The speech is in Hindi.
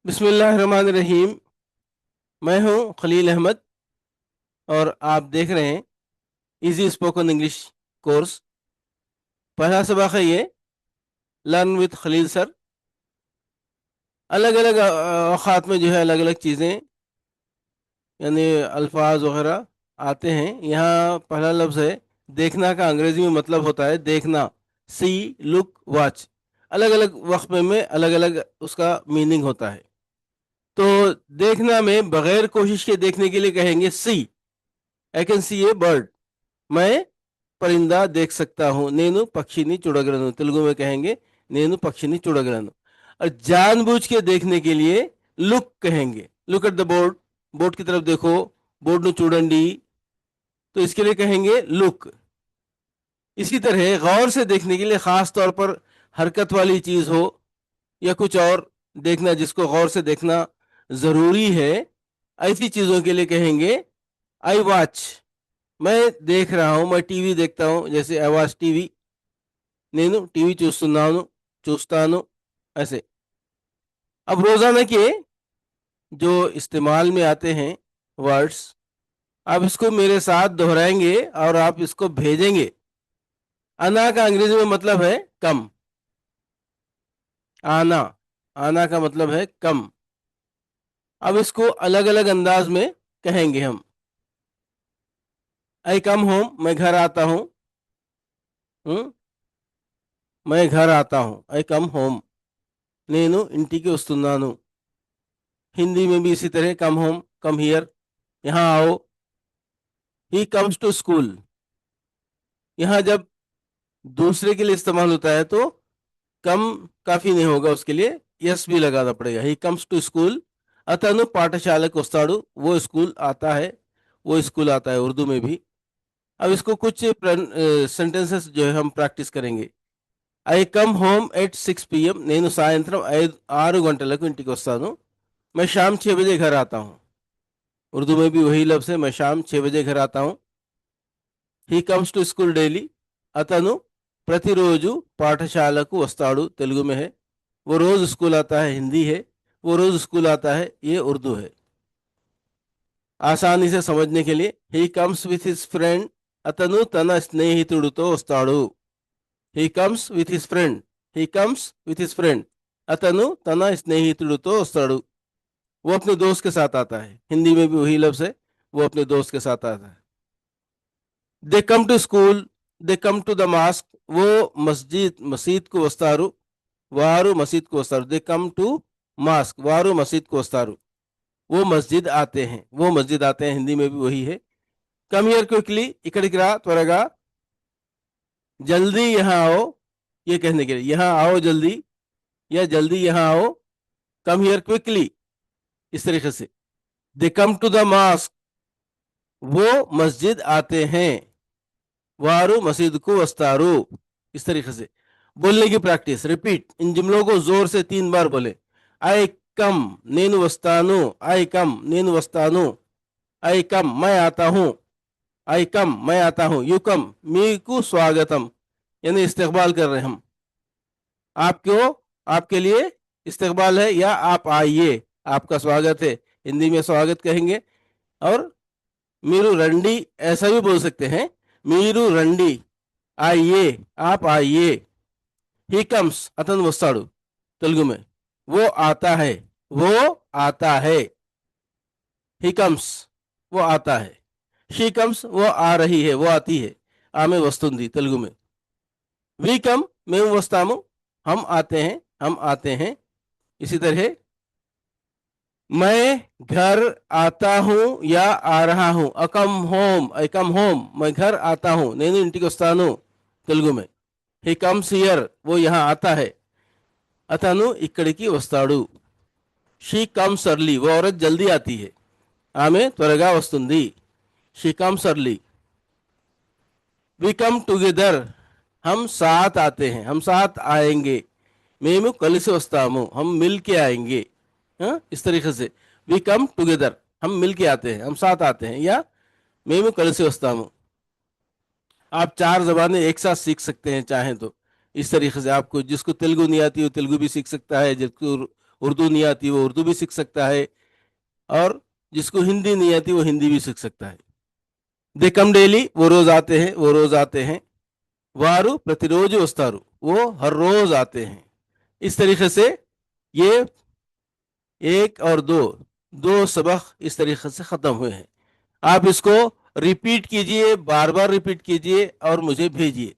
बिस्मिल्लाहिर्रहमानिर्रहीम। मैं हूं खलील अहमद और आप देख रहे हैं इजी स्पोकन इंग्लिश कोर्स। पहला सबक है ये लर्न विद खलील सर। अलग अलग औकात में जो है अलग अलग चीज़ें यानी अल्फाज वगैरह आते हैं। यहाँ पहला लफ्ज़ है देखना का अंग्रेजी में मतलब होता है देखना। सी, लुक, वॉच। अलग अलग वक्त में अलग अलग उसका मीनिंग होता है। तो देखना में बगैर कोशिश के देखने के लिए कहेंगे सी। I can see A bird. मैं परिंदा देख सकता हूँ। नेनु पक्षिनी चुड़गलनु, तेलुगु में कहेंगे नेनु पक्षिनी चुड़गलनु। और जानबूझ के देखने के लिए लुक कहेंगे। Look at the board, board की तरफ देखो, बोर्ड नु चूडंडी। तो इसके लिए कहेंगे लुक। इसी तरह गौर से देखने के लिए खास तौर पर हरकत वाली चीज हो या कुछ और देखना जिसको गौर से देखना जरूरी है, ऐसी चीजों के लिए कहेंगे आई वॉच। मैं देख रहा हूं, मैं टीवी देखता हूं, जैसे आई वॉच टीवी। నేను टीवी చూస్తున్నాను, చూస్తాను, ऐसे। अब रोजाना के जो इस्तेमाल में आते हैं वर्ड्स, आप इसको मेरे साथ दोहराएंगे और आप इसको भेजेंगे। आना का अंग्रेजी में मतलब है कम। आना, आना का मतलब है कम। अब इसको अलग अलग अंदाज में कहेंगे हम। आई कम होम, मैं घर आता हूं। मैं घर आता हूं, आई कम होम। నేను ఇంటికి వస్తున్నాను। हिंदी में भी इसी तरह कम होम, कम हियर, यहाँ आओ। He comes to school. यहाँ जब दूसरे के लिए इस्तेमाल होता है तो कम काफी नहीं होगा, उसके लिए यस भी लगाना पड़ेगा। He comes to school. अतनु पाठशाला वस्ताडु, वो स्कूल आता है, वो स्कूल आता है उर्दू में भी। अब इसको कुछ सेंटेंसेस जो है हम प्रैक्टिस करेंगे। I come home at 6 PM, నేను సాయంత్రం 6 गंटలకు ఇంటికి వస్తాను। मैं शाम 6 बजे घर आता हूँ। उर्दू में भी वही लफ्ज है, मैं शाम 6 बजे घर आता हूँ। He comes to school daily. अतनु प्रतिरोजु पाठशाలకు వస్తాడు, तेलुगु में है। वो रोज स्कूल आता है, हिंदी है। वो रोज स्कूल आता है, ये उर्दू है। आसानी से समझने के लिए he comes with his friend. అతను తన స్నేహితుడితో వస్తాడు। He comes with his friend. He comes with his friend. अतनु तना स्नेहितुడితో వస్తాడు। वो अपने दोस्त के साथ आता है। हिंदी में भी वही लफ्ज है, वो अपने दोस्त के साथ आता है। They come to school, they come to the mosque. वो मस्जिद मस्जिद को वस्तारू, वारू मस्जिद को वस्तारू। दे कम टू मास्क, वारू मस्जिद को वस्तारू। वो मस्जिद आते हैं, वो मस्जिद आते हैं, हिंदी में भी वही है। कम हियर क्विकली, इकड़िकी रा त्वरगा। जल्दी यहाँ आओ, ये कहने के लिए यहाँ आओ जल्दी, या जल्दी यहाँ आओ। कम हियर क्विकली, इस तरीके से। दे कम टू द मास्क, वो मस्जिद आते हैं। वारू मस्जिद को वस्तारू, इस तरीके से। बोलने की प्रैक्टिस, रिपीट। इन जुमलों को जोर से 3 बार बोले। आई कम नेनु वस्तानु, आई कम नेनु वस्तानु। आई कम मैं आता हूँ, आई कम मैं आता हूँ। यू कम मीकु स्वागतम, यानी इस्तकबाल कर रहे हैं हम। आपको, आपके लिए इस्तकबाल है, या आप आइए, आपका स्वागत है। हिंदी में स्वागत कहेंगे। और मीरू रंडी ऐसा भी बोल सकते हैं, मीरू रंडी, आइए, आप आइए। ही कम्स अतन वस्ताडु, तेलुगु में वो आता है, वो आता है। ही कम्स, वो आता है। शी कम्स, वो आ रही है, वो आती है। आमे वस्तुंदी, तेलुगु में। वी कम, మేము వస్తాము, हम आते हैं, हम आते हैं। इसी तरह मैं घर आता हूं या आ रहा हूं। अकम होम, आई कम होम, मैं घर आता हूं। నేను ఇంటికి వస్తాను, తెలుగు में। ही कम्स हियर, वो यहाँ आता है। అతను ఇక్కడికి వస్తాడు। షీ కమ్స్ अर्ली, वो औरत जल्दी आती है, ఆమె త్వరగా వస్తుంది। She comes early. We come together, हम साथ आते हैं, हम साथ आएंगे। మేము కలిసి వస్తాము, हम मिल के आएंगे। हाँ, इस तरीके से। वी कम टुगेदर, हम मिल के आते हैं, हम साथ आते हैं। या మేము కలిసి వస్తాము। आप 4 जबानें एक साथ सीख सकते हैं चाहें तो। इस तरीके से आपको, जिसको तेलुगु नहीं आती वो तेलुगु भी सीख सकता है, जिसको उर्दू नहीं आती वो उर्दू भी सीख सकता है, और जिसको हिंदी नहीं आती वो हिंदी भी सीख सकता है। दे कम डेली, वो रोज आते हैं, वो रोज आते हैं। वारू प्रतिरोजु वस्तारू, वो हर रोज आते हैं। इस तरीके से ये एक और दो, दो सबक इस तरीके से खत्म हुए हैं। आप इसको रिपीट कीजिए, बार बार रिपीट कीजिए और मुझे भेजिए।